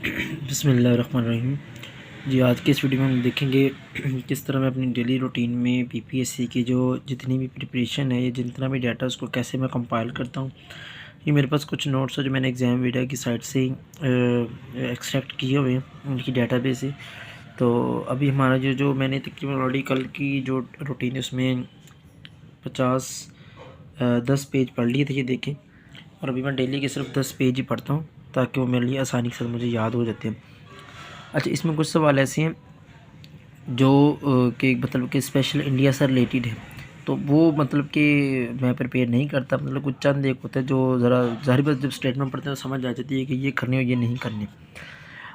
बिस्मिल्लाहिर्रहमानिर्रहीम। जी, आज के इस वीडियो में हम देखेंगे किस तरह मैं अपनी डेली रूटीन में पीपीएससी की जो जितनी भी प्रिपरेशन है या जितना भी डाटा उसको कैसे मैं कंपाइल करता हूँ। ये मेरे पास कुछ नोट्स है जो मैंने एग्ज़ाम वीडियो की साइट से एक्सट्रैक्ट किए हुए हैं उनकी डाटाबेस से। तो अभी हमारा जो मैंने तकरीबन ऑलरेडी कल की जो रूटीन है उसमें 10 पेज पढ़ लिए थे, ये देखें। और अभी मैं डेली के सिर्फ 10 पेज ही पढ़ता हूँ ताकि वो मेरे लिए आसानी से मुझे याद हो जाते हैं। अच्छा, इसमें कुछ सवाल ऐसे हैं जो कि मतलब कि स्पेशल इंडिया से रिलेटेड है, तो वो मतलब कि मैं प्रिपेयर नहीं करता। मतलब कुछ चंद एक होते हैं जो ज़रा ज़ाहिर बात जब स्टेटमेंट पढ़ते हैं तो समझ आ जाती है कि ये करने और ये नहीं करने।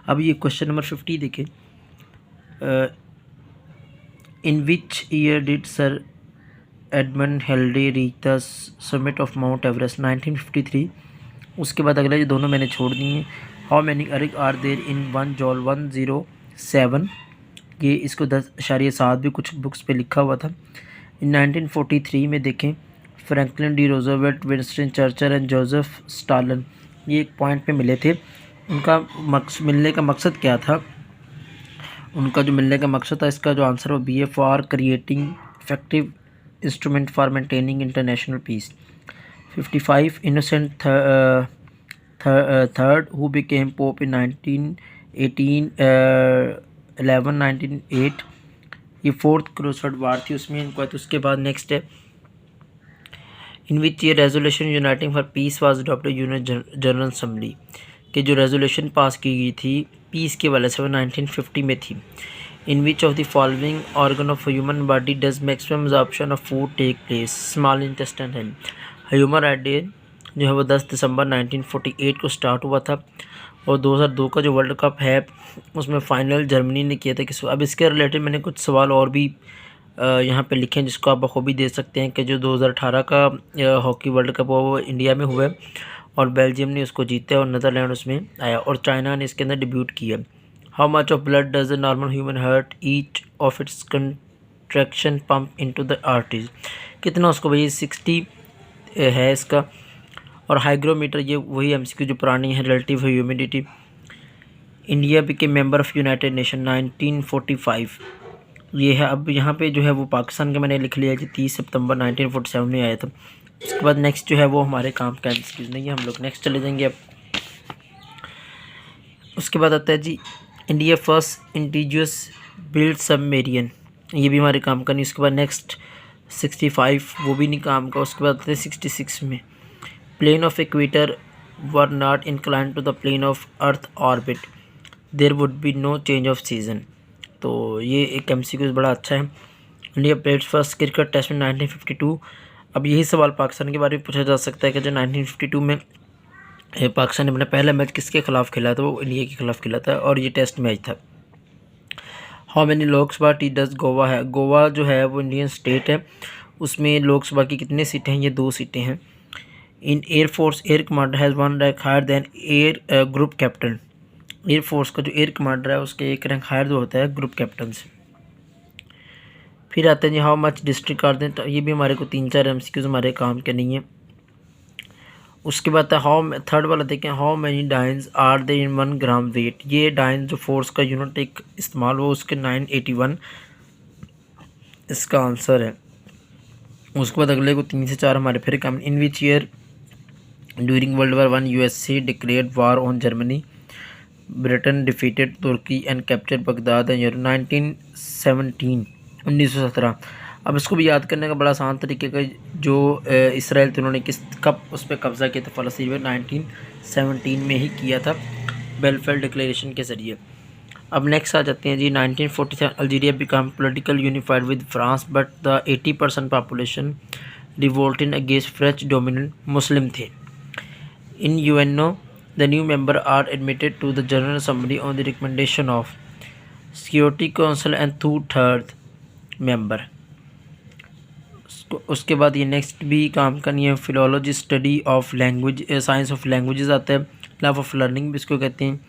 अब ये क्वेश्चन नंबर 50 देखें। In which year did Sir Edmund Hillary reach the summit of Mount Everest? 1953। उसके बाद अगले जो दोनों मैंने छोड़ दिए हैं। How many erg are there in one joule 107? ये इसको 10.7 भी कुछ बुक्स पे लिखा हुआ था। इन 1943 में देखें, Franklin D Roosevelt, Winston Churchill and Joseph Stalin ये एक पॉइंट पे मिले थे। उनका मिलने का मकसद क्या था? उनका जो मिलने का मकसद था, इसका जो आंसर वो B a for creating effective instrument for maintaining international peace. 55 Innocent Third who became pope in 1918 1908। ये फोर्थ क्रूसेड वार थी, उसमें इनको। तो उसके बाद नेक्स्ट है, इन विच ये resolution uniting for piece was adopted United general assembly कि जो रेजोल्यूशन पास की गई थी पीस के वाले से वो 1950 में थी। In which of the following organ of human body does maximum absorption of food take place? Small intestine है। ह्यूमन आइडिया जो है वो 10 दिसंबर 1948 को स्टार्ट हुआ था, और 2002 का जो वर्ल्ड कप है उसमें फ़ाइनल जर्मनी ने किया था। अब इसके रिलेटेड मैंने कुछ सवाल और भी यहाँ पे लिखे हैं जिसको आप बखूबी दे सकते हैं कि जो 2018 का हॉकी वर्ल्ड कप हुआ वो इंडिया में हुआ है, और बेल्जियम ने उसको जीता है, और नीदरलैंड उसमें आया, और चाइना ने इसके अंदर डिब्यूट किया। How much of blood does a normal human heart each of its contraction pump into the arteries? कितना उसको भाई 60 है इसका। और हाइग्रोमीटर ये वही एमसीक्यू जो पुरानी है, relative humidity. India became member of United nation 1945 ये है। अब यहाँ पे जो है वो पाकिस्तान का मैंने लिख लिया कि 30 सितंबर 1947 में आया था। उसके बाद नेक्स्ट जो है वो हमारे काम का एमसीक्यूज नहीं है, हम लोग नेक्स्ट चले जाएंगे अब। उसके बाद आता है जी, इंडिया फर्स्ट इंडिजियस बिल्ड सबमेरियन, ये भी हमारे काम का नहीं। उसके बाद नेक्स्ट 65 वो भी नहीं काम का। उसके बाद आते हैं 66 में, plane of equator were not incline to the plane of earth orbit there would be no change of season. तो ये एक एमसीक्यू बड़ा अच्छा है। India played first cricket test में 1952। अब यही सवाल पाकिस्तान के बारे में पूछा जा सकता है कि जो 1952 में पाकिस्तान ने अपना पहला मैच किसके खिलाफ खेला था? वो इंडिया के खिलाफ खेला था, और ये टेस्ट मैच था। How many Lok Sabha T does Goa है? गोवा जो है वो इंडियन स्टेट है, उसमें लोकसभा की कितनी सीटें हैं? ये 2 सीटें हैं। In air force air commander has one rank higher than air group captain. Air force का जो एयर कमांडर है उसके एक रैंक हायर जो होता है ग्रुप कैप्टन से। फिर आते हैं जी, हाउ मच डिस्ट्रिक्ट आर दें? तो ये भी हमारे को 3-4 एमसीक्यूज हमारे काम के नहीं है। उसके बाद हाउ थर्ड वाला देखें, how many dynes are they in 1 gram weight? ये डाइन जो फोर्स का यूनिट एक इस्तेमाल हो उसके 981 इसका आंसर है। उसके बाद अगले को 3 से 4 हमारे फिर काम। In which year during World War 1 USA declared war on Germany? Britain defeated Turkey and capture Baghdad and 1917 1917। अब इसको भी याद करने का बड़ा आसान तरीके का, जो इसराइल थे उन्होंने कब उस पर कब्ज़ा किया था फ़लस्तीन में? 1917 में ही किया था, बेलफेल डिक्लेरेशन के ज़रिए। अब नेक्स्ट आ जाते हैं जी, 1947 Algeria become political unified with France but the 80% population revolting against French dominant Muslim थे। In UNO the new member are admitted to the General Assembly on the recommendation of Security Council and 2/3 member. उसके बाद ये next भी काम का नहीं है। Philology study of language, science of languages आता है। लव ऑफ लर्निंग भी इसको कहते हैं।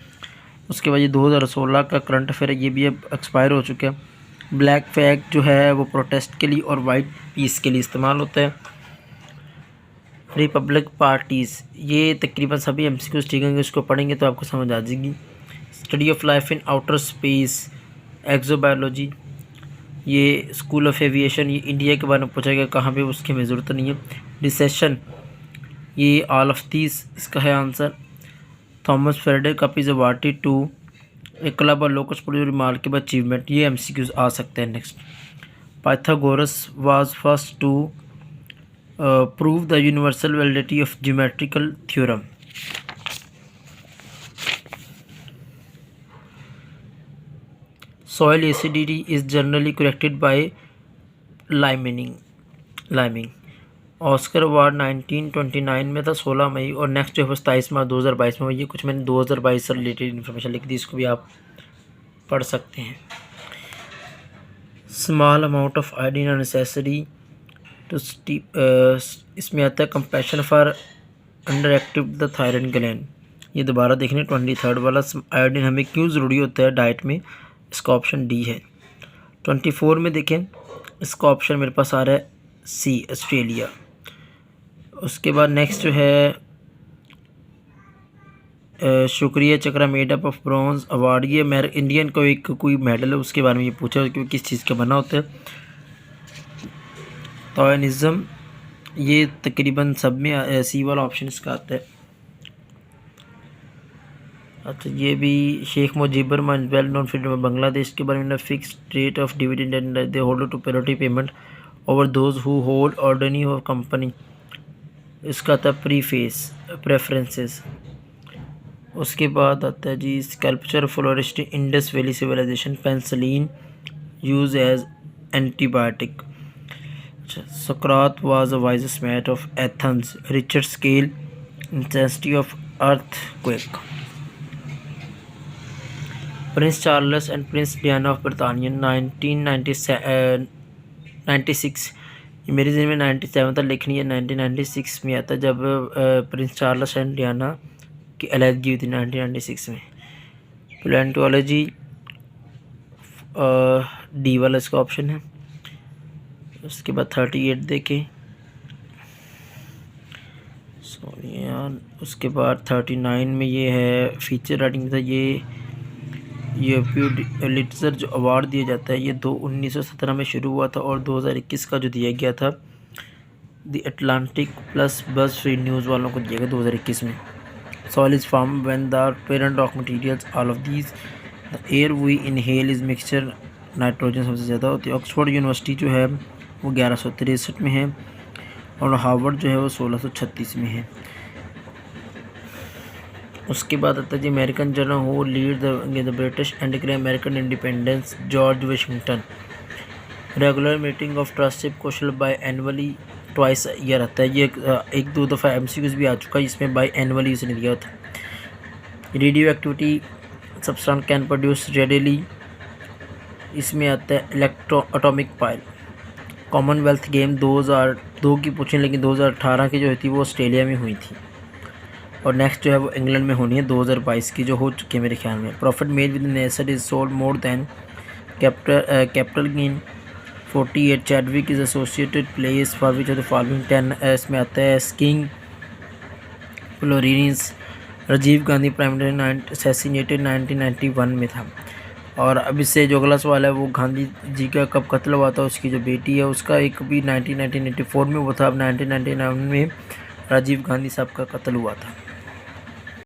उसके बाद ये 2016 का करंट अफेयर है, ये भी अब एक्सपायर हो चुका है। ब्लैक फ्लैग जो है वो प्रोटेस्ट के लिए और वाइट पीस के लिए इस्तेमाल होता है। रिपब्लिक पार्टीज़, ये तकरीबन सभी एमसीक्यूज ठीक होंगे, उसको पढ़ेंगे तो आपको समझ आ जाएगी। Study of life in outer space, exobiology. ये स्कूल ऑफ एविएशन, ये इंडिया के बारे में पूछा गया, कहाँ पे, उसकी हमें ज़रूरत नहीं है। रिसेशन, ये ऑल ऑफ दीज इसका है answer. Thomas Faraday cup is awarded to a club or locus for remarkable achievement, ये MCQs आ सकते हैं। Next, Pythagoras was first to prove the universal validity of geometrical theorem. Soil acidity is generally corrected by liming. Oscar award 1929 में था, 16 मई, और next जो है 27 मार्च 2022 में। ये कुछ मैंने 2022 से रिलेटेड इन्फॉर्मेशन लिख दी, इसको भी आप पढ़ सकते हैं। Small amount of iodine are necessary to इसमें आता है compassion for under active the thyroid gland. ये दोबारा देखने 23rd वाला, आयोडीन हमें क्यों ज़रूरी होता है डाइट में, इसका ऑप्शन डी है। 24 में देखें, इसका ऑप्शन मेरे पास आ रहा है सी, ऑस्ट्रेलिया। उसके बाद नेक्स्ट जो है शुक्रिया Chakra made up of bronze award, ये इंडियन को एक कोई मेडल है, उसके बारे में ये पूछा कि किस चीज़ का बना होता है। तायनिज़म, ये तकरीबन सब में सी वाला ऑप्शन इसका आता है। अच्छा, ये भी Sheikh Mujibur well known freedom Bangladesh के बारे में, fix rate of dividend and they hold to priority payment over those who hold ordinary of company, इसका आता है प्रेफरेंसेस। उसके बाद आता है जी sculpture florist Indus valley civilisation, penicillin use as antibiotic. अच्छा, Socrates was a wisest man of Athens, Richter scale, intensity of earthquake. Prince Charles and prince Diana of Britannia 1996, मेरे ज़हन में 97 तक लिखनी है, 1996 में आता जब प्रिंस चार्ल्स एंड डियाना की अलहदगी हुई थी 1996 में। प्लेंटोलॉजी डी वाला इसका ऑप्शन है। उसके बाद 38 देखें, सॉरी यार, उसके बाद 39 में ये है फीचर राइटिंग था, ये लिटरेचर जो अवार्ड दिया जाता है ये 1917 में शुरू हुआ था, और 2021 का जो दिया गया था the Atlantic plus BuzzFeed news वालों को दिया गया 2021 में। Soil is form when the parent rock materials all of these the air we inhale is mixture, nitrogen सबसे ज़्यादा होती है। ऑक्सफोर्ड यूनिवर्सिटी जो है वो 1163 में है, और हार्वर्ड जो है वो 1636 में है। उसके बाद आता है जी American general who lead the British and declare American independence, George Washington. Regular meeting of trusteeship question biannually twice year आता है, ये एक दो दफ़ा MCQs भी आ चुका है, इसमें बाय एनुअली इसने दिया होता है। Radio activity substance can produce readily, इसमें आता है electro atomic pile. Commonwealth game 2002 की पूछें, लेकिन 2018 की जो थी वो ऑस्ट्रेलिया में हुई थी, और नेक्स्ट जो है वो इंग्लैंड में होनी है 2022 की, जो हो चुकी है मेरे ख्याल में। Profit made with nature is sold more than capital gain 48। Chadwick is associated place for which of the following 10, इसमें आता है स्कीइंग, फ्लोरिनीज। Rajiv Gandhi prime minister assassinated 1991 में था। और अब इससे जो अगला सवाल है वो गांधी जी का कब कत्ल हुआ था, उसकी जो बेटी है उसका एक भी 1984 में हुआ था। अब 1999 में राजीव गांधी साहब का कत्ल हुआ था।